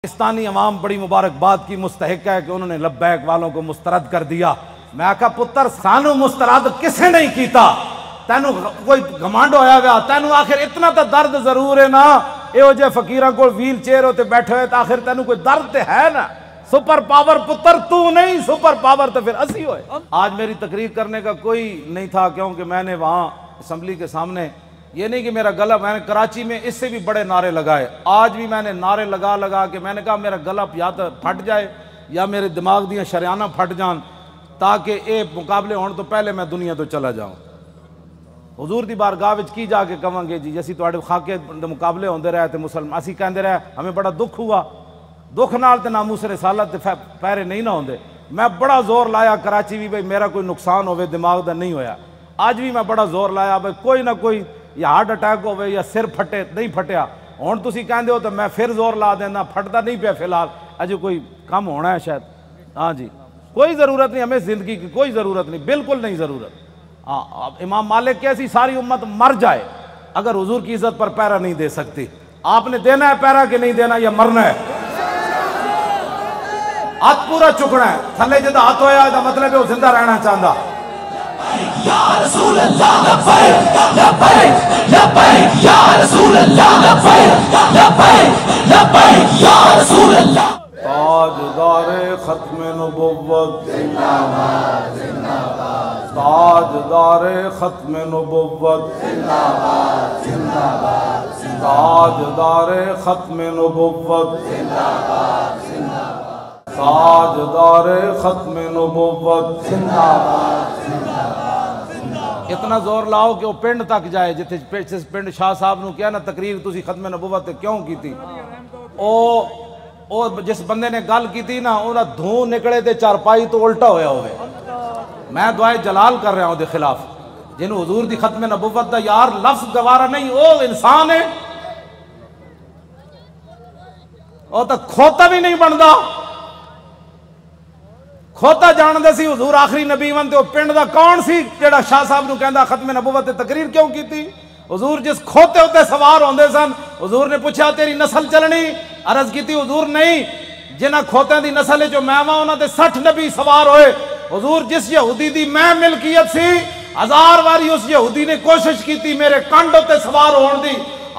پاکستانی عوام بڑی مبارکباد کی مستحق ہے کہ انہوں نے لبیک والوں کو مسترد کر دیا۔ میں کہا پتر سانو مسترد کسے نہیں کیتا، تینو کوئی گھمانڈ ہویا گیا، تینو آخر اتنا تا درد ضرور ہے نا، اے جے فقیراں کو ویل چیئر ہوتے بیٹھے ہوئے تو آخر تینو کوئی درد تے ہے نا۔ سپر پاور پتر تو نہیں، سپر پاور تو پھر اسی ہوئے۔ آج میری تقریر کرنے کا کوئی نہیں تھا، کیونکہ میں نے وہاں اسمبلی کے سامنے یہ نہیں کہ میرا گلا، میں نے کراچی میں اس سے بھی بڑے نعرے لگائے، آج بھی میں نے نعرے لگا کے میں نے کہا میرا گلا یا تو پھٹ جائے یا میرے دماغ دیاں شریانہ پھٹ جان، تاکہ اے مقابلے ہون تو پہلے میں دنیا تو چلا جاؤں۔ حضور دی بارگاہ وچ کی جا کے کہاں گے جی اسی تواڈے خاکے دے مقابلے ہوندے رہے تے مسلمان اسی کہندے رہے ہمیں بڑا دکھ ہوا، دکھ نال تے ناموس رسالت تے پیرے نہیں نہ ہوندے۔ میں بڑا زور لایا کراچی بھی بھئی میرا کوئی نقصان ہوئے دماغ دا نہیں ہویا، آج بھی میں بڑا زور لایا بھئی کوئی نہ کوئی یا ہارٹ اٹیک ہوئے یا سر پھٹے، نہیں پھٹیا، ہون تسی کہندے ہو تو میں پھر زور لا دینا، پھٹتا نہیں پیا فی الحال، اجے کوئی کم ہونا ہے شاید۔ ہاں جی کوئی ضرورت نہیں، ہمیں زندگی کی کوئی ضرورت نہیں، بالکل نہیں ضرورت۔ ہاں امام مالک کیسی ساری امت مر جائے اگر حضور کی عزت پر پیرا نہیں دے سکتی۔ آپ نے دینا ہے پیرا کہ نہیں دینا یا مرنا ہے؟ ہاتھ پورا چکنا ہے، تھلے جدہ ہاتھ ہویا دا مطلب ہے وہ زندہ رہنا چاہتا۔ یا رسول اللہ لبیک لبیک لبیک یا رسول اللہ لبیک لبیک لبیک یا رسول اللہ۔ تاجدار ختم نبوت زندہ باد زندہ باد، تاجدار ختم نبوت زندہ باد زندہ باد، تاجدار ختم نبوت، زندہ باد زندہ باد، تاجدار ختم نبوت۔ زندہ باد۔ اتنا زور لاؤ کہ وہ پنڈ تک جائے، جتھے پنڈ شاہ صاحب نو کیا نا تقریر تسی ختم نبوت کیوں کی تھی، او جس بندے نے گل کی تھی نا انہاں دھوں نکلے تے چارپائی تو الٹا ہویا ہوئے۔ میں دعائے جلال کر رہا ہوں دے خلاف، جنہوں حضور دی ختم نبوت دا یار لفظ گوارا نہیں، او انسان ہے، او تا کھوتا بھی نہیں بندا، کھوتا جان دے سی حضور آخری نبی ون تے او پنڈ دا کون سی جیڑا شاہ صاحب نو کہندا ختم نبوت تقریر کیوں کی تھی؟ حضور جس کھوتے ہوتے سوار ہوندے سن، حضور نے پوچھا تیری نسل چلنی؟ عرض کی تھی حضور نہیں، جنہ کھوتیں دی نسل جو میں وہاں انہاں تے 60 نبی سوار ہوئے۔ حضور جس یہودی دی میں ملکیت سی، 1000 واری اس یہودی نے کوشش کی تھی میرے کنڈ ہوتے سوار ہون دی،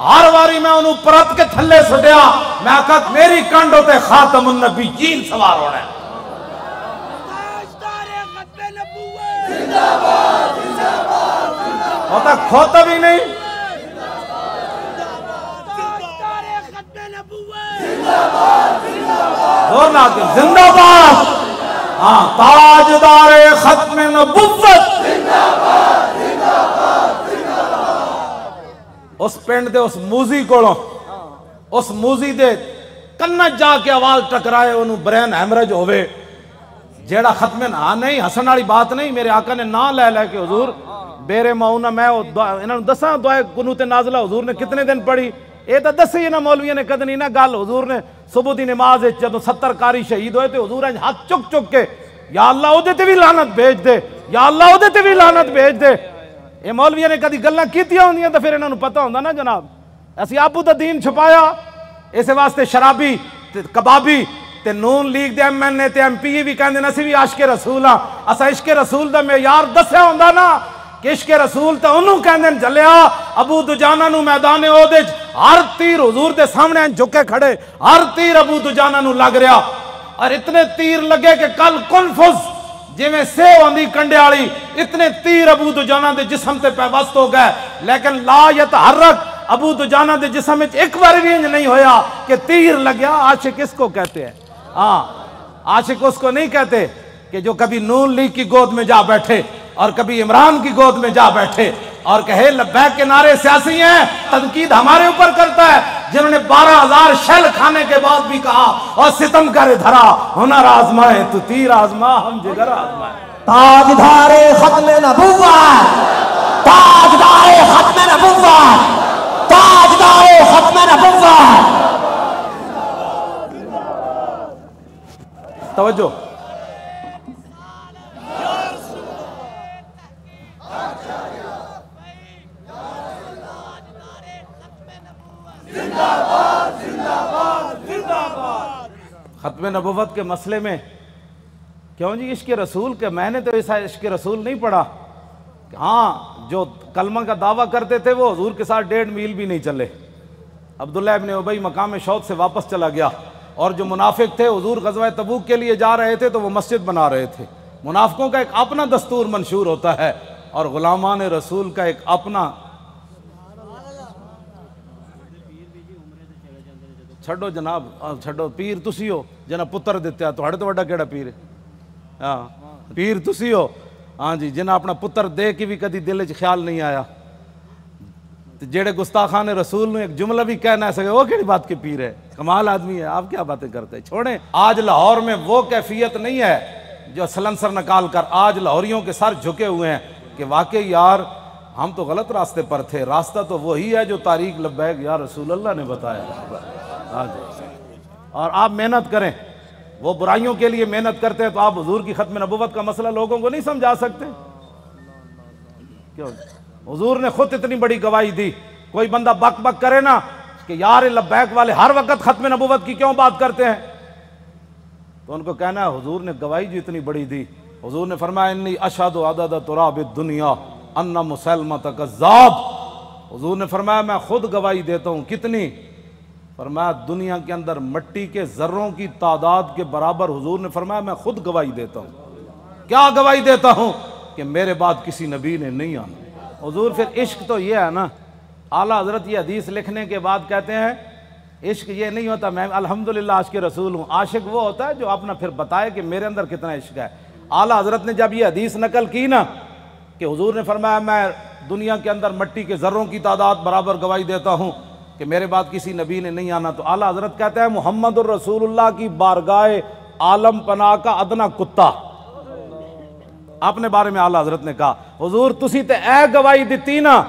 ہر واری میں انہوں پرت کے تھلے سٹیا، میں کہا میری کنڈ ہوتے خاتم النبیین سوار ہونا ہے۔ ہوتا کھوتا بھی نہیں، زور نہ آتے زندہ باد۔ ہاں تاجدار ختم نبوت، اس پنڈ دے اس موزی کوڑوں، اس موزی دے کنج جا کے آواز ٹکرائے انہوں برین ہیمرج ہوئے، جیڑا ختم نہ نہیں حسن والی بات نہیں، میرے آقا نے نہ لے کے حضور بیرے ماؤنا میں انہوں دساں دعائے قنوت نازلہ حضور نے کتنے دن پڑھی، اے تا دسی انہاں مولویوں نے کدنی نہ گل، حضور نے صبح دی نماز جدو 70 کاری شہید ہوئے تھے حضور نے ہاتھ چک چک کے یا اللہ او دے تے بھی لعنت بھیج دے، یا اللہ او دے تے بھی لعنت بھیج دے۔ اے مولویوں نے کدی گلاں کیتیاں ہوندیاں تے پھر انہاں نو پتہ ہوندا نا جناب، اسی آپو دا دین چھپایا، اس واسطے شرابی تے کبابی تے نون لیگ دے ایم این اے تے ایم پی بھی کہندے اسی بھی عاشق رسول ہاں، اسا عشق رسول دا معیار دسیا ہوندا نا کہ عشق رسول تے انہوں کہندے جلیا ابو دجانہ نو میدان احد ہر تیر حضور دے سامنے جھکے کھڑے، ہر تیر ابو دجانہ نو لگ رہا، اور اتنے تیر لگے کہ کل کنفز جی میں سیو آندھی کنڈے والی، اتنے تیر ابو دجانہ دے جسم تے پیوست ہو گئے، لیکن لا یتحرک ابو دجانہ دے جسم وچ ایک بار بھی نہیں ہویا کہ تیر لگیا۔ عاشق اس کو کہتے ہیں، ہاں عاشق اس کو نہیں کہتے کہ جو کبھی نون لیگ کی گود میں جا بیٹھے اور کبھی عمران کی گود میں جا بیٹھے اور کہے لبیک کے نعرے سیاسی ہیں، تنقید ہمارے اوپر کرتا ہے، جنہوں نے 12,000 شیل کھانے کے بعد بھی کہا اور ستم کرے دھرا ہنر آزمائے تو تیر آزما ہم جگر آزمائے۔ تاجدار ختم نبوت، تاجدار ختم نبوت، تاجدار ختم نبوت۔ توجہ زندہ باد زندہ باد زندہ باد۔ ختم نبوت کے مسئلے میں کیوں جی عشق رسول کے میں نے تو ایسا عشق رسول نہیں پڑھا. ہاں جو کلمہ کا دعویٰ کرتے تھے وہ حضور کے ساتھ 1.5 میل بھی نہیں چلے. عبداللہ ابن ابی مقام شوق سے واپس چلا گیا. اور جو منافق تھے حضور غزوہ تبوک کے لیے جا رہے تھے تو وہ مسجد بنا رہے تھے. منافقوں کا ایک اپنا دستور منشور ہوتا ہے اور غلامان رسول کا ایک اپنا. چھڑو جناب چھڑو پیر تسی ہو جنہ پتر دیتے تھوڑے تو بڑا کیڑا پیر ہے. ہاں پیر تسی ہو ہاں جی جنہ اپنا پتر دے کے بھی کدی دل وچ خیال نہیں آیا. جیڑے گستاخان رسول نے ایک جملہ بھی کہہ نہ سکے وہ کیڑی بات کے پیر ہے. کمال آدمی ہے. آپ کیا باتیں کرتے ہیں چھوڑیں. آج لاہور میں وہ کیفیت نہیں ہے جو سلنسر نکال کر آج لاہوریوں کے سر جھکے ہوئے ہیں کہ واقعی یار ہم تو غلط راستے پر تھے. راستہ تو وہی ہے جو طریق لبیک یا رسول اللہ نے بتایا. اور آپ محنت کریں. وہ برائیوں کے لیے محنت کرتے ہیں تو آپ حضور کی ختم نبوت کا مسئلہ لوگوں کو نہیں سمجھا سکتے. کیوں حضور نے خود اتنی بڑی گواہی دی. کوئی بندہ بک بک کرے نا کہ یار لبیک والے ہر وقت ختم نبوت کی کیوں بات کرتے ہیں تو ان کو کہنا ہے حضور نے گواہی جو اتنی بڑی دی. حضور نے فرمایا انی اشہد عدد تراب الدنیا ان مسلمۃ کذاب. حضور نے فرمایا میں خود گواہی دیتا ہوں. کتنی؟ فرمایا دنیا کے اندر مٹی کے ذروں کی تعداد کے برابر. حضور نے فرمایا میں خود گواہی دیتا ہوں. کیا گواہی دیتا ہوں؟ کہ میرے بعد کسی نبی نے نہیں آنا. حضور پھر عشق تو یہ ہے نا. اعلیٰ حضرت یہ حدیث لکھنے کے بعد کہتے ہیں عشق یہ نہیں ہوتا میں الحمدللہ عاشق رسول ہوں. عاشق وہ ہوتا ہے جو اپنا پھر بتائے کہ میرے اندر کتنا عشق ہے. اعلیٰ حضرت نے جب یہ حدیث نقل کی نا کہ حضور نے فرمایا میں دنیا کے اندر مٹی کے ذروں کی تعداد برابر گواہی دیتا ہوں کہ میرے بعد کسی نبی نے نہیں آنا, تو اعلیٰ حضرت کہتے ہیں محمد الرسول اللہ کی بارگاہ عالم پناہ کا ادنا کتا. اپنے بارے میں اعلیٰ حضرت نے کہا حضور تسی تے اے گواہی دیتی نا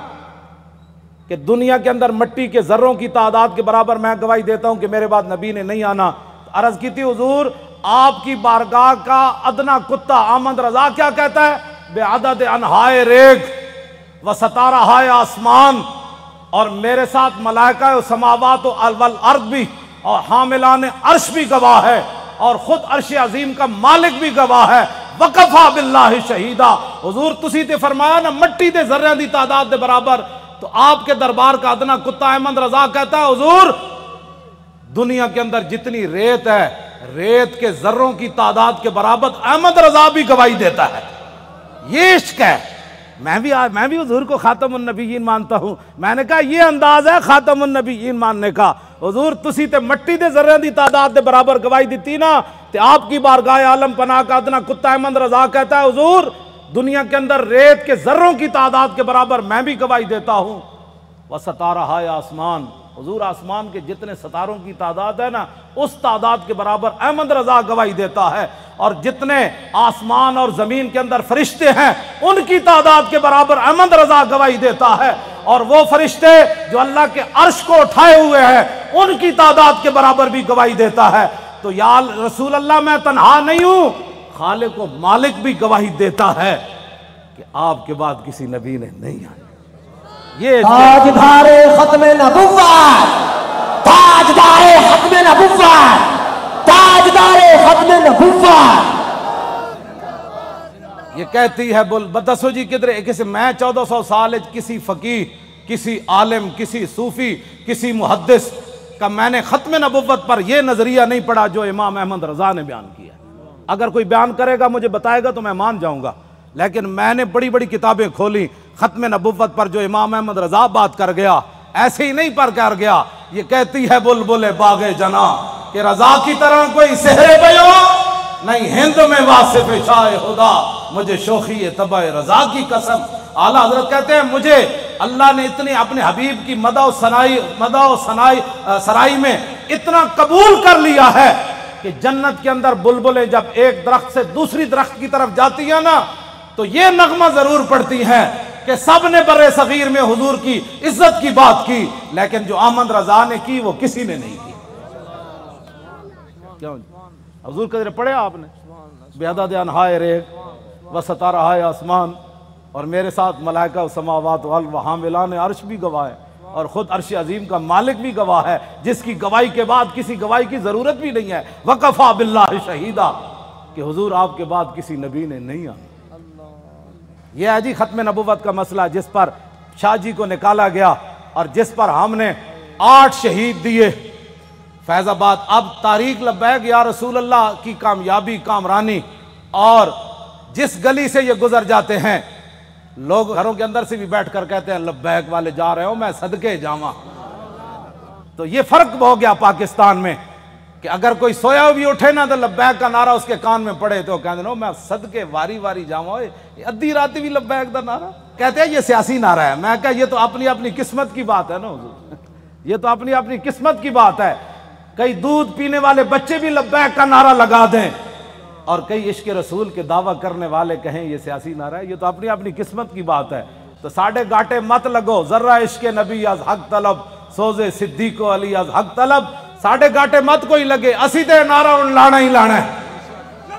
کہ دنیا کے اندر مٹی کے ذروں کی تعداد کے برابر میں گواہی دیتا ہوں کہ میرے بعد نبی نے نہیں آنا. عرض کی تھی حضور آپ کی بارگاہ کا ادنا کتا احمد رضا کیا کہتا ہے؟ بے عدد انہائے ریگ و ستارہائے آسمان اور میرے ساتھ ملائکہ و سماوات والارض بھی اور حاملان عرش بھی گواہ ہے اور خود عرش عظیم کا مالک بھی گواہ ہے. وقفا باللہ شہیدہ. حضور تسی تے فرمایا نا مٹی دے ذریاں دی تعداد دے برابر, تو آپ کے دربار کا ادنا کتا احمد رضا کہتا ہے حضور دنیا کے اندر جتنی ریت ہے ریت کے ذروں کی تعداد کے برابر احمد رضا بھی گواہی دیتا ہے. یہ عشق ہے. میں بھی حضور کو خاتم النبیین مانتا ہوں. میں نے کہا یہ انداز ہے خاتم النبیین ماننے کا. حضور تسی تے مٹی دے ذریاں دی تعداد دے برابر گواہی دیتی نا تے آپ کی بارگاہ عالم پناہ کا ادنا کتا احمد رضا کہتا ہے حضور دنیا کے اندر ریت کے ذروں کی تعداد کے برابر میں بھی گواہی دیتا ہوں. وستارہائے آسمان. حضور آسمان کے جتنے ستاروں کی تعداد ہے نا اس تعداد کے برابر احمد رضا گواہی دیتا ہے. اور جتنے آسمان اور زمین کے اندر فرشتے ہیں ان کی تعداد کے برابر احمد رضا گواہی دیتا ہے. اور وہ فرشتے جو اللہ کے عرش کو اٹھائے ہوئے ہیں ان کی تعداد کے برابر بھی گواہی دیتا ہے. تو یا رسول اللہ میں تنہا نہیں ہوں, خالق و مالک بھی گواہی دیتا ہے کہ آپ کے بعد کسی نبی نے نہیں آنا. یہ تاجدار ختم نبوت, تاجدار ختم نبوت, تاجدار ختم نبوت. یہ کہتی ہے بول بدسو جی کدھر کسی میں 1400 سال کسی فقیہ کسی عالم کسی صوفی کسی محدث کا میں نے ختم نبوت پر یہ نظریہ نہیں پڑھا جو امام احمد رضا نے بیان کیا. اگر کوئی بیان کرے گا مجھے بتائے گا تو میں مان جاؤں گا, لیکن میں نے بڑی بڑی کتابیں کھولی ختم نبوت پر جو امام احمد رضا بات کر گیا ایسے ہی نہیں پر کر گیا. یہ کہتی ہے بلبل باغ جنا کہ رضا کی طرح کوئی سحر بیان نہیں ہند میں واصف شاہ خدا مجھے شوخی طبع رضا کی قسم. اعلیٰ حضرت کہتے ہیں مجھے اللہ نے اتنی اپنے حبیب کی مدح و سرائی میں اتنا قبول کر لیا ہے کہ جنت کے اندر بلبلیں جب ایک درخت سے دوسری درخت کی طرف جاتی ہیں نا تو یہ نغمہ ضرور پڑتی ہیں کہ سب نے برے صغیر میں حضور کی عزت کی بات کی, لیکن جو احمد رضا نے کی وہ کسی نے نہیں کی. کیوں حضور قدر پڑھے آپ نے بے عدد انہائے ریگ و ستارہائے آسمان اور میرے ساتھ ملائکہ و سماوات والارض و حاملان عرش بھی گواہ ہے. اور خود عرش عظیم کا مالک بھی گواہ ہے، جس کی گواہی کے بعد کسی گواہی کی ضرورت بھی نہیں ہے، وَقَفَا بِاللَّهِ شَهِيدًا، کہ حضور آپ کے بعد کسی نبی نے نہیں آنا۔ یہ ہے جی ختم نبوت کا مسئلہ، جس پر شاہ جی کو نکالا گیا اور جس پر ہم نے 8 شہید دیے فیض آباد۔ اب تاریخ لبیک یا رسول اللہ کی کامیابی کامرانی، اور جس گلی سے یہ گزر جاتے ہیں لوگ گھروں کے اندر سے بھی بیٹھ کر کہتے ہیں لبیک والے جا رہے ہو، میں صدقے جاواں۔ تو یہ فرق ہو گیا پاکستان میں کہ اگر کوئی سویا بھی اٹھے نا تو لبیک کا نعرہ اس کے کان میں پڑے تو کہتے ہیں میں صدقے واری واری جاواں، ادھی راتی بھی لبیک دا نعرہ کہتے ہیں یہ سیاسی نعرہ ہے۔ میں کہا یہ تو اپنی اپنی قسمت کی بات ہے نا حضور، یہ تو اپنی اپنی قسمت کی بات ہے۔ کئی دودھ پینے والے بچے بھی لبیک کا نعرہ لگا دیں اور کئی عشق رسول کے دعویٰ کرنے والے کہیں یہ سیاسی نعرہ ہے، یہ تو اپنی اپنی قسمت کی بات ہے۔ تو ساڑھے گاٹے مت لگو، ذرہ عشق نبی از حق طلب، سوزے صدیق و علی از حق طلب، ساڑھے گاٹے مت کوئی لگے، اسی تے نعرہ ان لانا ہی لانا ہے۔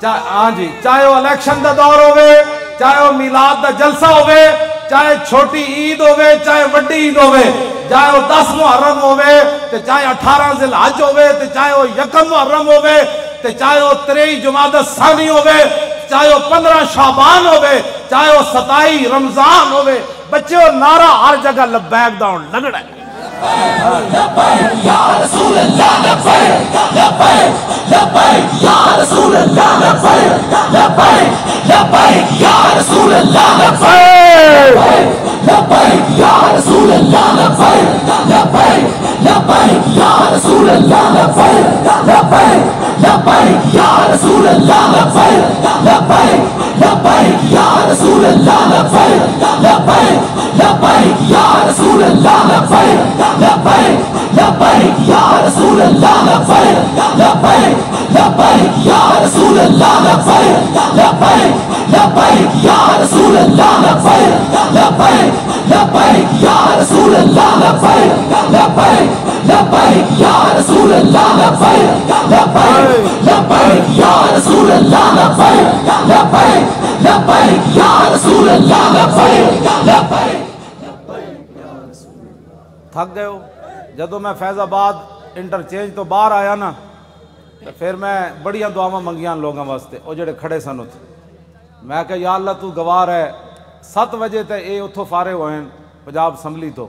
ہاں جی، چاہے وہ الیکشن دا دور ہوئے، چاہے وہ میلاد دا جلسہ ہوئے، چاہے چھوٹی عید ہوئے، چاہے وڈی عید ہوئے، چاہے وہ 10 محرم ہوئے، چاہے 18 ذی الحج ہوئے، چاہے وہ 1 محرم ہوئے، چاہے وہ 23 جمادی الثانی ہوئے، چاہے وہ 15 شعبان ہوئے، چاہے وہ 27 رمضان ہوئے، بچے وہ نعرہ ہر جگہ لبیک دا لگڑا ہے۔ لبیک یا رسول اللہ، لبیک لبیک لبیک یا رسول اللہ، لبیک لبیک لبیک یا رسول اللہ، لبیک لبیک یا رسول اللہ، لبیک لبیک لبیک یا رسول اللہ، لبیک لبیک لبیک یا رسول اللہ، لبیک لبیک لبیک یا رسول اللہ، لبیک لبیک لبیک یا رسول اللہ، لبیک لبیک لبیک یا رسول اللہ، لبیک لبیک لبیک یا رسول اللہ، لبیک لبیک لبیک یا رسول اللہ، لبیک لبیک لبیک یا رسول اللہ، لبیک لبیک لبیک یا رسول اللہ، لبیک لبیک لبیک یا رسول اللہ، لبیک لبیک لبیک یا رسول اللہ، لبیک لبیک۔ تھک گئے ہو؟ جدو میں فیض آباد انٹرچینج تو باہر آیا نا تو پھر میں بڑیاں دعاواں منگیاں لوگوں واسطے، وہ جڑے کھڑے سن اتنے، میں کہ یا اللہ تو گوار ہے 7 بجے تے اے اتھوں فارغ ہوئے ہیں پنجاب اسمبلی تو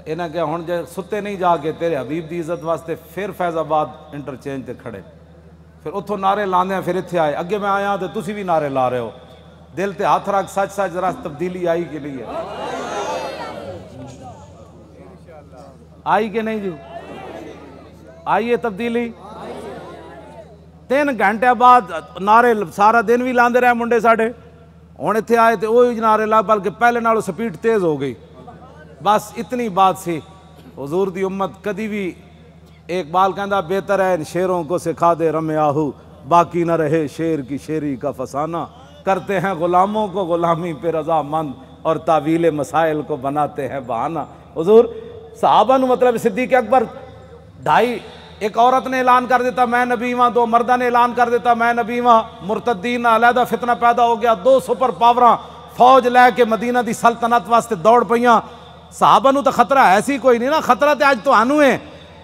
انہیں کہ ہن جے ستے نہیں جا کے تیرے حبیب دی عزت واسطے پھر فیض آباد انٹرچینج تے کھڑے، پھر اتھوں نعرے لاندے ہیں، پھر اتھے آئے، اگے میں آیا تو تسی بھی نعرے لا رہے ہو، دل تے ہاتھ رکھ، سچ سچ ذرا تبدیلی آئی کہ نہیں ہے؟ آئی کہ نہیں جو؟ آئیے تبدیلی؟ 3 گھنٹے بعد نعرے سارا دن بھی لاندے رہے منڈے ساڑھے، ہن اتھے آئے تے وہی نعرے لا، بلکہ پہلے نالوں سپیڈ تیز ہو گئی۔ بس اتنی بات سی، حضور دی امت کدی بھی، ایک بال کہندہ بہتر ہے ان شیروں کو سکھا دے رم آہو، باقی نہ رہے شیر کی شیری کا فسانہ، کرتے ہیں غلاموں کو غلامی پہ رضا مند اور تعویل مسائل کو بناتے ہیں بہانہ۔ حضور صحابہ نو مطلب صدیق اکبر 2.5، ایک عورت نے اعلان کر دیتا میں نبی ہاں، 2 مردہ نے اعلان کر دیتا میں نبی ہاں، مرتدین علیحدہ فتنہ پیدا ہو گیا، 2 سپر پاوراں فوج لے کے مدینہ دی سلطنت واسطے دوڑ پئیاں۔ صحابہ نو تو خطرہ ایسی کوئی نہیں نا، خطرہ تے آج تو آنو ہے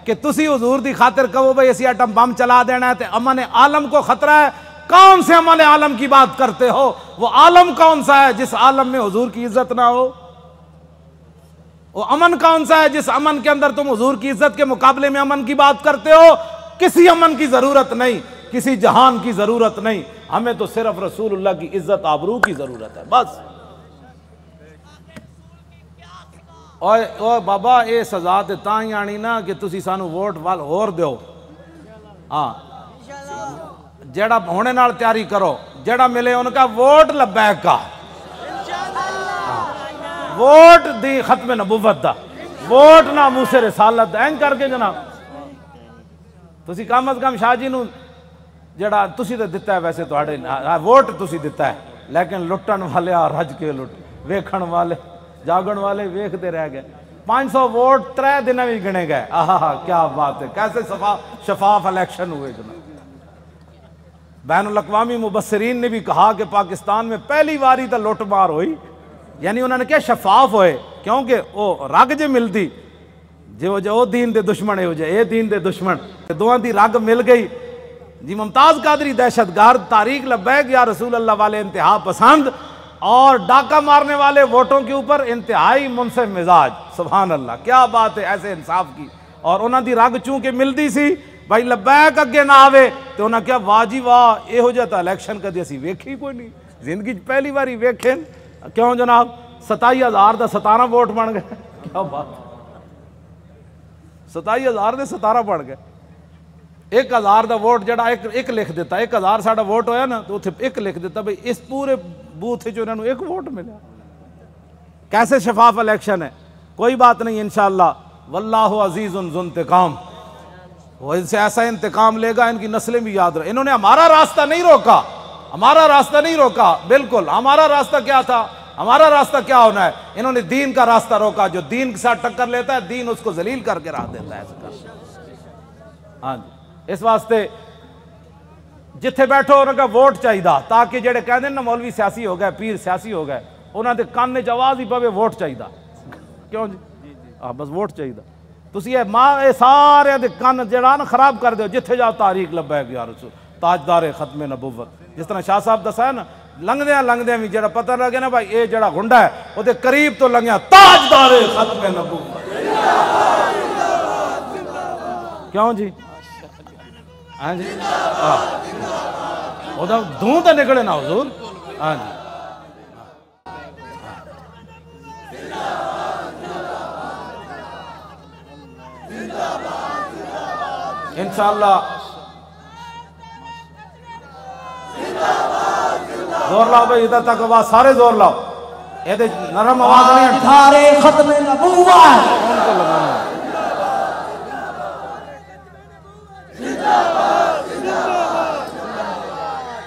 کہ تسی حضور دی خاطر کہو بھئی اسی ایٹم بم چلا دینا ہے، تے امن عالم کو خطرہ ہے۔ کون سے امن عالم کی بات کرتے ہو؟ وہ عالم کون سا ہے جس عالم میں حضور کی عزت نہ ہو؟ وہ امن کون سا ہے جس امن کے اندر تم حضور کی عزت کے مقابلے میں امن کی بات کرتے ہو؟ کسی امن کی ضرورت نہیں، کسی جہان کی ضرورت نہیں، ہمیں تو صرف رسول اللہ کی عزت آبرو کی ضرورت ہے بس۔ اوہ بابا اے سزا تے تاں ہی آنی نا کہ تسی سانو ووٹ وال ہور دیو، ہاں جیڑا ہونے نال تیاری کرو، جیڑا ملے ان کا ووٹ لبیک کا، ووٹ دی ختم نبوت دا، ووٹ ناموس رسالت دا، این کر کے جناب تسی کم از کم شاہ جی نو جڑا تسی تے دتا ہے، ویسے تواڈے ووٹ تسی دتا ہے، لیکن لٹن والے رج کے لٹ، ویکھن والے جاگن والے ویکھتے رہ گئے۔ 500 ووٹ 3 دن بھی گنے گئے، آہا کیا بات ہے، کیسے شفاف الیکشن ہوئے جناب۔ بین الاقوامی مبصرین نے بھی کہا کہ پاکستان میں پہلی باری تا لوٹ مار ہوئی، یعنی انہوں نے کیا شفاف ہوئے، کیونکہ وہ رگ جے ملتی جو دین دے دشمن ہے ہو جائے، اے دین دے دشمن دوہاں دی رگ مل گئی جی۔ ممتاز قادری دہشت گرد، طارق لبیک یا رسول اللہ والے انتہا پسند، اور ڈاکہ مارنے والے ووٹوں کے اوپر انتہائی منصف مزاج۔ سبحان اللہ، کیا بات ہے ایسے انصاف کی۔ اور انہوں دی رگ چونکہ ملتی سی بھائی لبیک اگے نہ آوے تو انہوں نے کیا واہ جی واہ، یہ ہو جاتا الیکشن کدی اسی ویکھی کوئی نہیں زندگی پہلی باری ویکھیں۔ کیوں جناب 27,000 دا 17 ووٹ بن گئے، کیا بات، 27,000 دے 17 بن گئے۔ 1,000 دا ووٹ جڑا ایک لکھ دیتا، 1,000 ساڑا ووٹ ہویا نا تو اتھے ایک لکھ دیتا بھئی اس پورے بوتھ جو انہوں نے ایک ووٹ ملیا۔ کیسے شفاف الیکشن ہے، کوئی بات نہیں انشاءاللہ، واللہ عزیز ذو انتقام، وہ ان سے ایسا انتقام لے گا ان کی نسلیں بھی یاد رہے۔ انہوں نے ہمارا راستہ نہیں روکا، ہمارا راستہ نہیں روکا، بالکل ہمارا راستہ کیا تھا، ہمارا راستہ کیا ہونا ہے، انہوں نے دین کا راستہ روکا۔ جو دین کے ساتھ ٹکر لیتا ہے دین اس کو ذلیل کر کے راہ دیتا ہے۔ ہاں جی، اس واسطے جتھے بیٹھو انہوں کا ووٹ چاہیے تاکہ جڑے کہہ دیں نا مولوی سیاسی ہو گئے، پیر سیاسی ہو گئے، انہوں نے کان نے آواز ہی پوے ووٹ چاہیے۔ کیوں جی؟ بس ووٹ چاہیے۔ تسی یہ سارے دے کان جڑا نا خراب کر دیو، جتھے جاؤ طارق لبیک یا رسول، تاجدار ختم نبوت۔ جس طرح شاہ صاحب دسا ہے نا، لنگدیاں بھی جڑا پتہ لگے نا بھائی اے جڑا گنڈا ہے وہ دے قریب تو لنگیا تاجدار ختم نبوت۔ کیوں جی؟ ہاں جی، وہ دھوں تے نکلے نا حضور۔ ہاں جی، انشاءاللہ زور لاؤ بھائی، ادھر تک آواز سارے زور لاؤ، یہ نرم آواز نہیں تاجدار ختم نبوت، کون کو لگانا ہے۔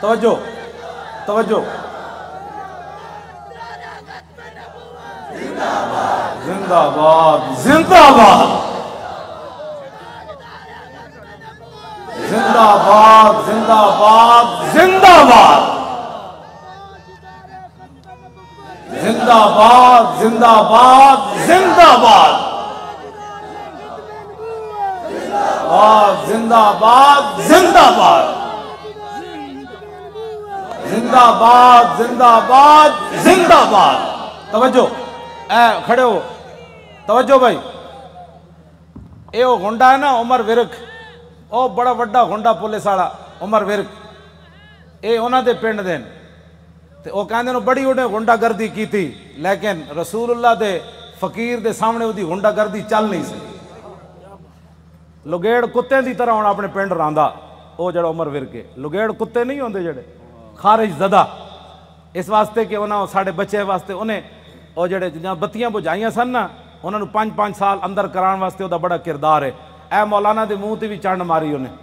توجہ توجہ، زندہ باد زندہ باد زندہ باد زندہ باد زندہ باد زندہ باد زندہ باد زندہ باد زندہ باد زندہ باد زندہ باد زندہ باد زندہ باد۔ توجہ، اے کھڑے ہو، توجہ بھائی، اے وہ گھنڈا ہے نا عمر ورک، او بڑا وڈا گھنڈا پولیس والا عمر ورک، اے انہاں دے پنڈ دین تے او کہندے نو بڑی انہیں گھنڈا گردی کی تھی، لیکن رسول اللہ دے فقیر دے سامنے وہ دی گھنڈا گردی چل نہیں سکی۔ لگیڑ کتے دی طرح ہونا اپنے پنڈ راندا، او جڑا عمر ورک ہے، لگیڑ کتے نہیں ہوندے جڑے خارج زدہ، اس واسطے کہ انہاں ساڑھے بچے واسطے انہیں او جڑے جہاں بتیاں بجھائیاں سن نا انہوں نے 5 سال اندر کران واسطے دا بڑا کردار ہے۔ اے مولانا دے منہ تے بھی چنڈ ماری انہیں،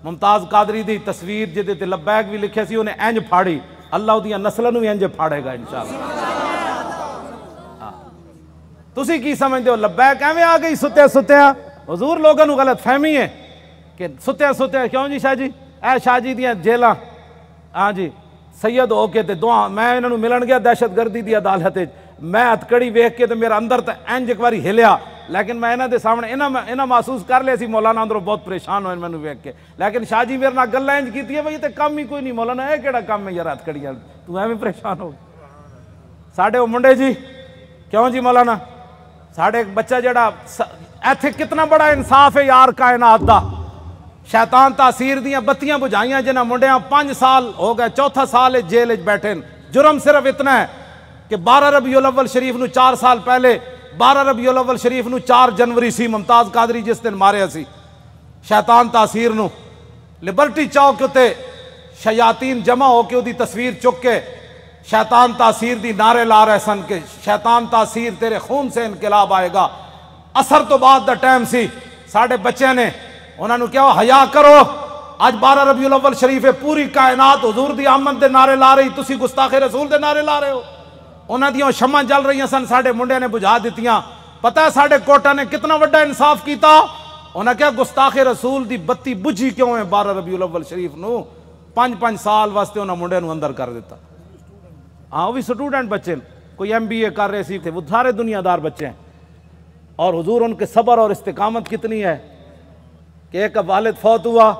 ممتاز قادری دی تصویر جدے تے لبیک بھی لکھے سی انہیں انج پھاڑی، اللہ دیاں نسلوں بھی انج پھاڑے گا انشاءاللہ۔ تسی کی سمجھتے ہو لبیک ایویں آ گئی ستیاں؟ حضور لوگوں نو غلط فہمی ہے کہ ستیاں کیوں جی شاہ جی، اے شاہ جی دیاں جیلاں، ہاں جی سید ہو کے تے دعا میں انہوں نے ملن گیا دہشت گردی دی عدالت، میں ہتکڑی ویکھ کے تے میرا اندر تے انج ایک باری ہلیا، لیکن میں انہاں دے سامنے انہاں محسوس کر لیا سی مولانا اندروں بہت پریشان ہوئے میں ویکھ کے، لیکن شاہ جی میرے نال گلاں انج کیتی ہے بھئی تے کم ہی کوئی نہیں مولانا، اے کیڑا کم ہے یار ہتکڑیاں، تو ایویں پریشان ہو ساڈے او منڈے جی، کیوں جی مولانا ساڈے ایک بچہ جڑا ایتھے کتنا بڑا انصاف ہے یار کائنات دا، شیطان تاثیر دیاں بتیاں بجھائیاں جنہاں منڈیاں 5 سال ہو گئے، 4تھا سال جیل بیٹھے، جرم صرف اتنا ہے کہ 12 ربیع الاول شریف نو 4 سال پہلے 12 ربیع الاول شریف نو 4 جنوری سی ممتاز قادری جس دن ماریا سی شیطان تاثیر نو، لبرٹی چوک تے شیاطین جمع ہو کے دی تصویر چک کے شیطان تاثیر دی نعرے لا رہے سن کہ شیطان تاثیر تیرے خون سے انقلاب آئے گا۔ اثر تو بعد دا ٹائم سی، ساڑھے بچے نے انہوں نے کیا حیا کرو، آج 12 ربیع الاول شریف ہے، پوری کائنات حضور دی آمد دے نعرے لا رہی، تسی گستاخ رسول دے نعرے لا رہے ہو۔ انہاں دیاں شمع جل رہی سن، ساڑھے منڈے نے بجھا دیتیاں۔ پتہ ہے ساڑھے کوٹا نے کتنا وڈا انصاف کیتا، انہاں کیا گستاخ رسول دی بتی بجھی کیوں ہے 12 ربیع الاول شریف نو 5 سال واسطے انہاں منڈے نو اندر کر دیتا۔ ہاں وہ بھی سٹوڈنٹ بچے کوئی MBA کر رہے سی تھے، وہ سارے دنیا دار بچے ہیں. اور حضور ان کے صبر اور استقامت کتنی ہے کہ ایک والد فوت ہوا،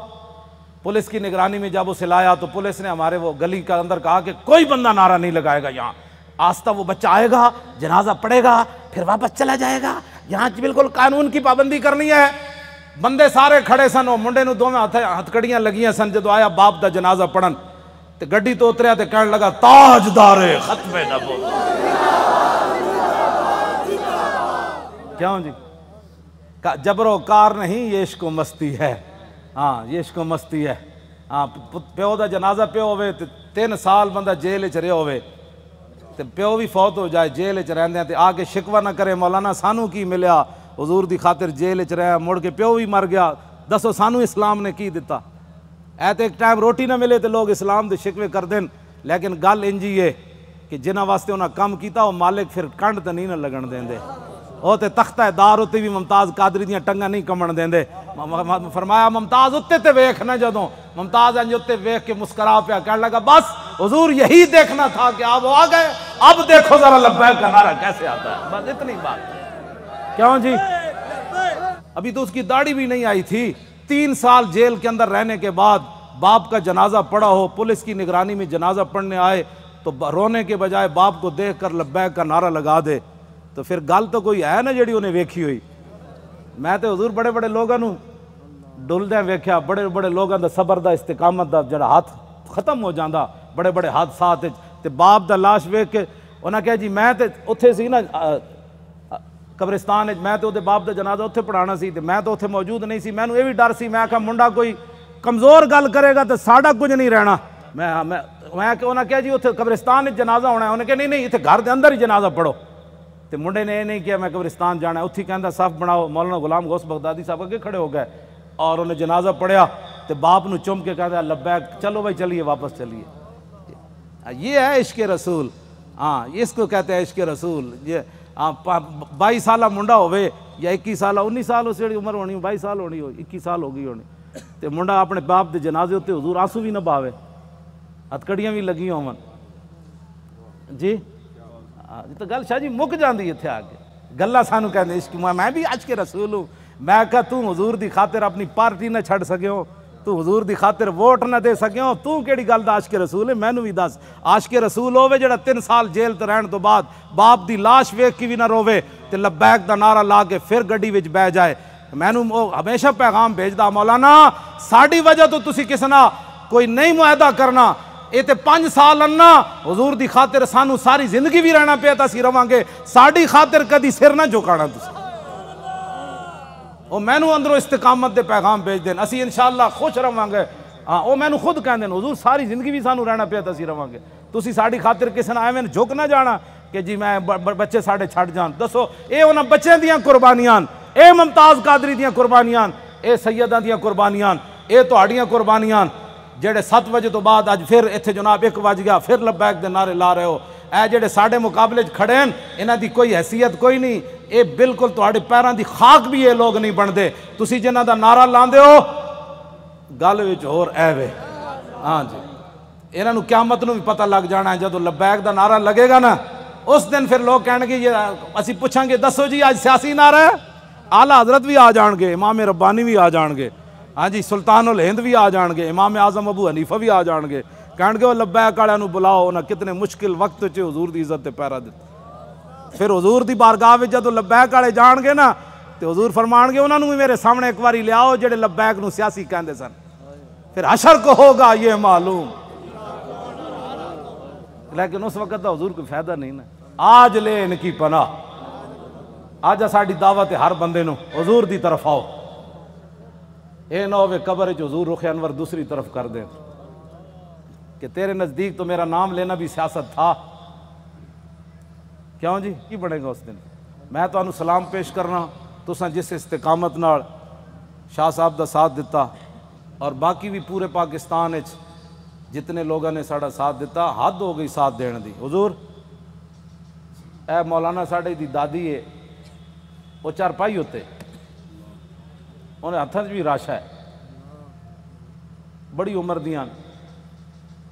پولیس کی نگرانی میں جب اسے لایا تو پولیس نے ہمارے وہ گلی کا اندر کہا کہ کوئی بندہ نعرہ نہیں لگائے گا یہاں. آستہ وہ بچہ آئے گا، جنازہ پڑے گا، پھر واپس چلا جائے گا. یہاں بالکل قانون کی پابندی کرنی ہے. بندے سارے کھڑے سن، وہ منڈے نو دو میں ہتھکڑیاں لگیاں سن. جدو آیا باپ دا جنازہ پڑھن تے گڈی تو اتریا تے کہنے لگا تاجدار ختم نبوت. کیوں جی؟ جبر و کار نہیں، یہ عشق و مستی ہے. ہاں یہ عشق و مستی ہے. ہاں پیو دا جنازہ پیو ہوئے تے 3 سال بندہ جیل وچ رہیا ہوئے تے پیو بھی فوت ہو جائے جیل وچ رہندے تے آ کے شکوہ نہ کرے مولانا سانو کی ملیا، حضور دی خاطر جیل وچ رہیا، مڑ کے پیو بھی مر گیا. دسو سانو اسلام نے کی دیتا؟ اے تے ایک ٹائم روٹی نہ ملے تے لوگ اسلام دے شکوے کر دین. لیکن گل انجی ہے کہ جنہاں واسطے انہاں کم کیتا وہ مالک پھر کنڈ تے نہیں نہ لگن دیندے. وہ تے تختہ دار اتے بھی ممتاز قادری دیاں ٹنگاں نہیں کمن دیندے. فرمایا ممتاز اتے تے ویکھ نہ، جدوں ممتاز انج اتے ویکھ کے مسکرا پیا کہنے لگا بس حضور یہی دیکھنا تھا کہ آپ آ گئے، اب دیکھو ذرا لبیک کا نعرہ کیسے آتا ہے. بس اتنی بات. کیوں جی؟ ابھی تو اس کی داڑھی بھی نہیں آئی تھی. 3 سال جیل کے اندر رہنے کے بعد باپ کا جنازہ پڑا ہو، پولیس کی نگرانی میں جنازہ پڑھنے آئے تو رونے کے بجائے باپ کو دیکھ کر لبیک کا نعرہ لگا دے تو پھر گل تو کوئی ہے نا جڑی انہیں ویکھی ہوئی. میں تو حضور بڑے بڑے لوگوں ڈلدیاں ویکھیا، بڑے بڑے لوگوں دا صبر دا استقامت دا جڑا ہاتھ ختم ہو جاندہ بڑے بڑے حادثات تے باپ دا لاش ویکھ کے انہاں کہا جی میں تے اتھے سی نا قبرستان میں تو دے باپ دا جنازہ اتھے پڑھانا سی تے میں تو اتھے موجود نہیں سی. میں نو یہ بھی ڈر سی، میں کہا منڈا کوئی کمزور گل کرے گا تو ساڈا کچھ نہیں رہنا. میں انہاں کہا جی اتھے قبرستان وچ جنازہ ہونا ہے. انہاں کہا نہیں اتھے گھر دے اندر ہی جنازہ پڑھو. تے منڈے نے یہ نہیں کیا میں قبرستان جانا ہے. اتھی کہندا صف بناؤ. مولانا غلام غوث بغدادی صاحب اگے کھڑے ہو گئے اور انہیں جنازہ پڑھیا تے باپ نو چم کے کہتا لبیک، چلو بھائی چلیے واپس چلیے. یہ ہے عشق رسول. ہاں اس کو کہتے ہیں عشق رسول. یہ 22 سالہ منڈا ہوئے یا 21 سالہ 19 سال اس جڑی عمر ہونی 22 سال ہونی ہو 21 سال ہو گئی ہونی تے منڈا اپنے باپ دے جنازے ہوتے حضور آنسو بھی نہ باوے، ہتھکڑیاں بھی لگی ہون. جی تو گل شاہ جی مک جاندی اتھے آ کے گلہ سانو کہندے عشق. میں بھی عشق رسول ہوں. میں کہا تو حضور دی خاطر اپنی پارٹی نہ چھڑ سکے ہو، تو حضور دی خاطر ووٹ نہ دے سکے ہو، تو کیڑی گل دا عاشق رسول ہے؟ مینوں بھی دس. عاشق رسول ہوے جڑا 3 سال جیل تے رہن تو بعد باپ دی لاش ویکھ کے بھی نہ روے تے لبیک دا نعرہ لا کے پھر گڈی وچ بہ جائے. مینوں ہمیشہ پیغام بھیجدا مولانا ساڈی وجہ تو تسی کسے نہ کوئی نہیں معاہدہ کرنا. یہ تے 5 سال انا حضور دی خاطر سانو ساری زندگی بھی رہنا پیا تسی رواں گے، ساڈی خاطر کدی سر نہ جھکانا تسی. وہ مینوں اندروں استقامت دے پیغام بھیج دین، اسی انشاءاللہ خوش رواں گے. ہاں وہ مینوں خود کہندے حضور ساری زندگی بھی سانو رہنا پیا تسی رواں گے، تسی ساڈی خاطر کسے نہ ایویں جھک نہ جانا کہ جی میں بچے ساڈے چھڈ جان. دسو اے انہاں بچیاں دیاں قربانیاں، اے ممتاز قادری دیاں قربانیاں، اے سیداں دیاں قربانیاں، اے تہاڈیاں قربانیاں جڑے 7 بجے تو بعد اج پھر اتھے جناب 1 بج گیا پھر لبیک دے نعرے لا رہے ہو. اے جڑے ساڈے مقابلے کھڑے ہیں انہاں دی کوئی حیثیت کوئی نہیں. اے بالکل تہاڈے پیراں دی خاک بھی یہ لوگ نہیں بندے. تسی جنہاں دا نعرہ لاندے ہو گل وچ ہور اے وے. ہاں جی انہاں نو قیامت نو بھی پتہ لگ جانا ہے جدوں لبیک دا نعرہ لگے گا نا اس دن پھر لوگ کہن گے یہ اسی پوچھاں گے دسو جی آج سیاسی نعرہ ہے، اعلیٰ حضرت بھی آ جان گے، امام ربانی بھی آ جان گے، ہاں جی سلطان الہند بھی آ جان گے، امام اعظم ابو حنیفہ بھی آ جان گے. کہن گے وہ لبیک والے نو بلاؤ، انہاں کتنے مشکل وقت چ حضور دی عزت تے پیرا دتے. پھر حضور دی بارگاہ وچ جدوں لبیک والے جان گے نا تے حضور فرمان گے انہاں نو بھی میرے سامنے ایک باری لے آؤ جڑے لبیک نو سیاسی کہندے سن. پھر حشر کو ہوگا یہ معلوم. لیکن اس وقت دا حضور کوئی فائدہ نہیں نا. آج لے ان کی پناہ، آج ساڈی دعوت ہر بندے نو حضور دی طرف آؤ. اے نہ ہوئے قبر وچ حضور رخ انور دوسری طرف کر دیں کہ تیرے نزدیک تو میرا نام لینا بھی سیاست تھا. کیوں جی کی بنے گا اس دن؟ میں تو انہوں سلام پیش کرنا تساں جس استقامت نال شاہ صاحب دا ساتھ دیتا اور باقی بھی پورے پاکستان وچ جتنے لوگوں نے ساڑا ساتھ دیتا، حد ہو گئی ساتھ دین دی. حضور اے مولانا ساڑے دی دادی ہے وہ چارپائی ہوتے انہیں ہتھاں بھی راشا ہے بڑی عمر دیاں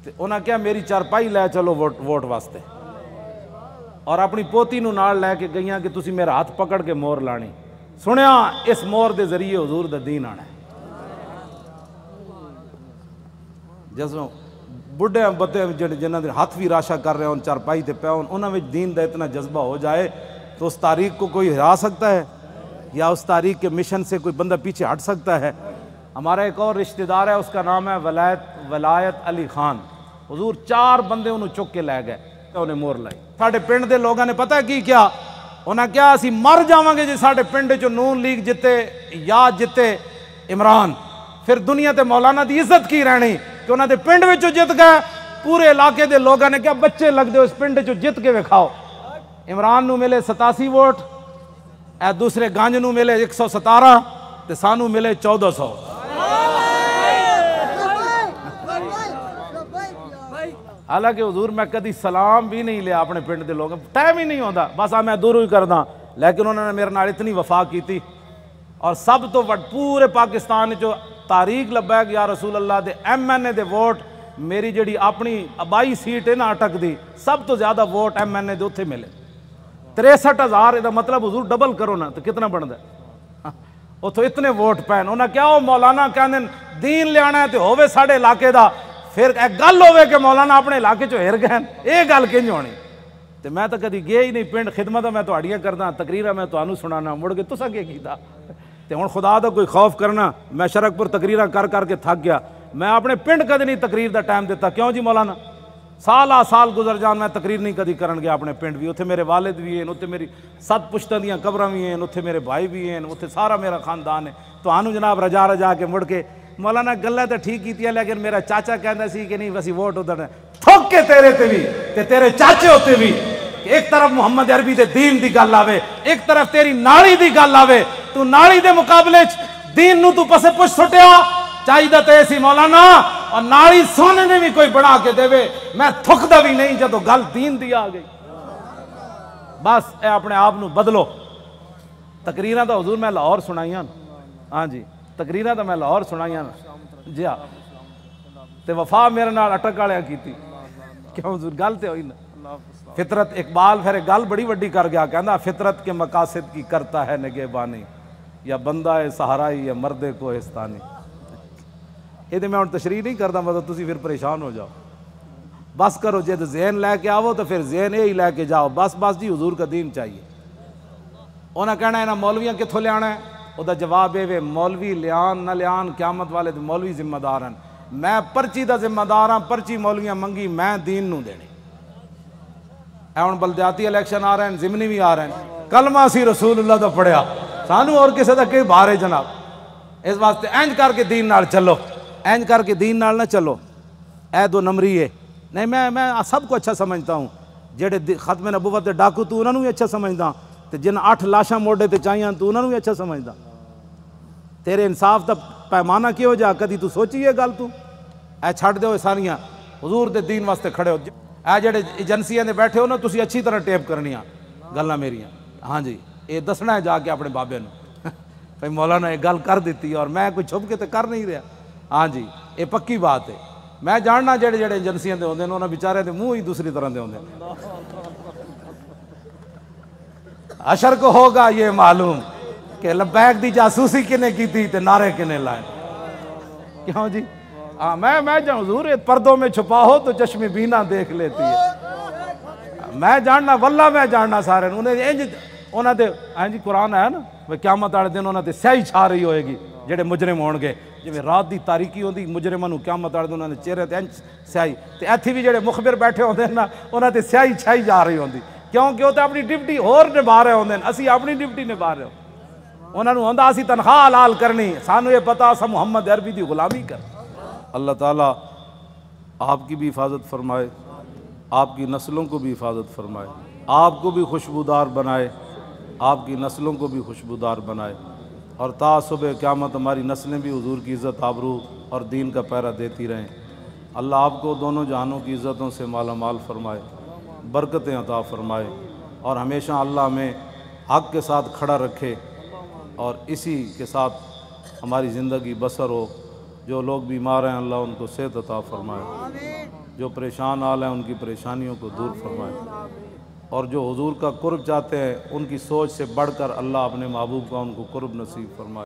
تے انہاں کیا میری چارپائی لے چلو ووٹ واسطے. اور اپنی پوتی نو نال لے کے گئیاں کہ تسی میرا ہاتھ پکڑ کے مور لانی، سنیا اس مور دے ذریعے حضور دا دین آنا ہے۔ جسوں بڑھے بتے جنہاں دے ہاتھ بھی راشا کر رہے ہوں چارپائی تے پے ہون، انہاں وچ دین دا اتنا جذبہ ہو جائے تو اس تاریخ کو کوئی ہرا سکتا ہے یا اس تاریخ کے مشن سے کوئی بندہ پیچھے ہٹ سکتا ہے؟ ہمارا ایک اور رشتہ دار ہے، اس کا نام ہے ولایت علی خان۔ حضور 4 بندے انہوں چک کے لے گئے، انہیں مور لائی۔ ساڑھے پنڈ دے لوگوں نے پتہ کی کیا؟ انہاں کیا اسی مر جاواں گے جی ساڑھے پنڈ جو نون لیگ جتے یا جتے عمران، پھر دنیا تے مولانا دی عزت کی رہنی کہ انہاں دے پنڈ وچوں جت گئے۔ پورے علاقے دے لوگوں نے کیا بچے لگ دے اس پنڈ چوں جت کے وکھاؤ۔ عمران نو ملے 87 ووٹ، اے دوسرے گانج نو ملے 117 تے سانو ملے 1400۔ حالانکہ حضور میں کدی سلام بھی نہیں لیا اپنے پنڈ دے لوگ، ٹائم ہی نہیں ہوتا، بس میں دوروں ہی کردا، لیکن انہوں نے میرے نال اتنی وفا کی تھی۔ اور سب تو پورے پاکستان جو تاریخ لبیک یا رسول اللہ دے ایم این اے دے ووٹ، میری جڑی اپنی آبائی سیٹ ہے نا اٹک دی، سب تو زیادہ ووٹ ایم این اے دے اتھے ملے 63,000۔ دا مطلب حضور ڈبل کرو نا تو کتنا بنتا ہے؟ اتھو اتنے ووٹ پین۔ انہاں کیا ہو مولانا کہندے دین لے آنا ہے تو ہووے ساڑھے علاقے دا، پھر ایک گل ہوئے کہ مولانا اپنے علاقے چو ہر گئے، یہ گل کنج ہونی؟ تو میں تو کدی گیا ہی نہیں پنڈ، خدمت میں تہاڈیاں کردا، تقریراں میں تانوں سنانا، مڑ کے تساں کی کیتا؟ تے ہن خدا دا کوئی خوف کرنا، میں شرک پر تقریراں کر کر کے تھک گیا، میں اپنے پنڈ کدی نہیں تقریر دا ٹائم دیتا۔ کیوں جی مولانا؟ سال گزر جان میں تقریر نہیں کدی کرن گیا اپنے پنڈ بھی، اتھے میرے والد بھی ہیں، اتھے میری 7 پشتاں دیاں قبراں بھی ہیں، اتھے میرے بھائی بھی ہیں، اتھے سارا میرا خاندان ہے۔ تو جناب رجا کے مڑ کے مولانا گلہ تو ٹھیک کیتی ہے، لیکن میرا چاچا کہندا سی کہ نہیں وسی ووٹ ادھر تھوک کے تیرے تے بھی تے تیرے چاچے ہوتے بھی، کہ ایک طرف محمد عربی دے دین دی گل آوے، ایک طرف تیری نالی دی گل آوے، تو نالی دے مقابلے دین نو تو پسے پچھ سٹیا چاہیے تے ایسی مولانا، اور نالی سونے نے بھی کوئی بنا کے دے وے، میں تھکدا بھی نہیں جدو گل دین دی آ گئی۔ بس اے اپنے آپ نو بدلو۔ تقریراں تو حضور میں لاہور سنائیاں، ہاں جی تقریراں تو میں لاہور سنائیاں جی ہاں، تے وفا میرے نال اٹک والیاں کیتی، کیوں حضور گل تے ہوئی نا۔ فطرت اقبال پھر گل بڑی وڈی کر گیا، کہندا فطرت کے مقاصد کی کرتا ہے نگہبانی، یا بندہ ہے سہارائی یا مرد کوہستانی۔ یہ تو میں ہن تشریح نہیں کردا، مطلب تسی پھر پریشان ہو جاؤ، بس کرو جے ذہن لے کے آو تو پھر ذہن یہی لے کے جاؤ، بس جی حضور کا دین چاہیے۔ انہاں کہنا ہے نا مولویاں کتھوں لے آنا ہے، وہ دا جواب ہے مولوی لیان نہ لیان قیامت والے دے مولوی ذمہ دار ہیں، میں پرچی دا ذمہ دار ہاں، پرچی مولویاں منگی میں دین نو دینی۔ اے ہن بلدیاتی الیکشن آ رہے ہیں، ضمنی بھی آ رہے ہیں، کلمہ سی رسول اللہ دا پڑھیا، سانو اور کسے دا کئی بار ہے جناب۔ اس واسطے اینج کر کے دین نال چلو، اینج کر کے دین نال نہ چلو، اے 2 نمبری ہے نہیں۔ میں سب کو اچھا سمجھتا ہوں، جڑے ختم نبوت دے ڈاکو تو انہوں بھی اچھا سمجھدا، تے جن 8 لاشاں موڑے تے چاہیاں تو انہوں بھی اچھا سمجھدا۔ تیرے انصاف دا پیمانہ کیوں جا کدی تو سوچی ہے گل؟ تو اے چھڑ دیو ساریاں، حضور دے دین واسطے کھڑے ہو۔ اے جڑے ایجنسیاں دے بیٹھے ہو نا، تسی اچھی طرح ٹیپ کرنیاں گلاں میریاں، ہاں جی یہ دسنا ہے جا کے اپنے بابے نو بھائی مولانا یہ گل کر دیتی، اور میں کوئی چھپ کے تو کر نہیں رہا، ہاں جی یہ پکی بات ہے۔ میں جاننا جڑے ایجنسیاں دے ہوندے ہیں انہاں بیچارے دے منہ ہی دوسری طرح دے ہوندے ہیں۔ حشر کو ہوگا یہ معلوم کہ لبیک دی جاسوسی کنے کی تھی تے نعرے کنے لائے، کیوں جی؟ میں جان حضور پردوں میں چھپا ہو تو چشم بینا دیکھ لیتی ہے۔ میں جاننا واللہ میں جاننا سارے انہاں دے، ہاں جی قرآن ہے نا قیامت والے دن انہاں تے سیاہی چھا رہی ہوئے گی جڑے مجرم ہون گے، جویں رات دی تاریکی ہوندی مجرماں نوں قیامت والے دن انہاں دے چہرے تے سیاہی، تے ایتھے بھی جڑے مخبر بیٹھے ہوندے نا انہاں تے سیاہی چھائی جا رہی ہوندی، کیونکہ وہ تے اپنی ڈیوٹی ہور نبھا رہے ہوندے ہیں، اسی اپنی ڈیوٹی نبھا رہے ہوں۔ انہاں نوں ہوندا اسی تنخواہ حلال کرنی، سانو یہ پتہ اساں محمد عربی دی غلامی کر۔ اللہ تعالیٰ آپ کی بھی حفاظت فرمائے، آپ کی نسلوں کو بھی حفاظت فرمائے، آپ کو بھی خوشبودار بنائے، آپ کی نسلوں کو بھی خوشبودار بنائے، اور تا صبح قیامت ہماری نسلیں بھی حضور کی عزت آبرو اور دین کا پہرا دیتی رہیں۔ اللہ آپ کو دونوں جہانوں کی عزتوں سے مالا مال فرمائے، برکتیں عطا فرمائے، اور ہمیشہ اللہ ہمیں حق کے ساتھ کھڑا رکھے، اور اسی کے ساتھ ہماری زندگی بسر ہو۔ جو لوگ بیمار ہیں اللہ ان کو صحت عطا فرمائے، جو پریشان حال ہیں ان کی پریشانیوں کو دور فرمائے۔ اور جو حضور کا قرب چاہتے ہیں ان کی سوچ سے بڑھ کر اللہ اپنے محبوب کا ان کو قرب نصیب فرمائے۔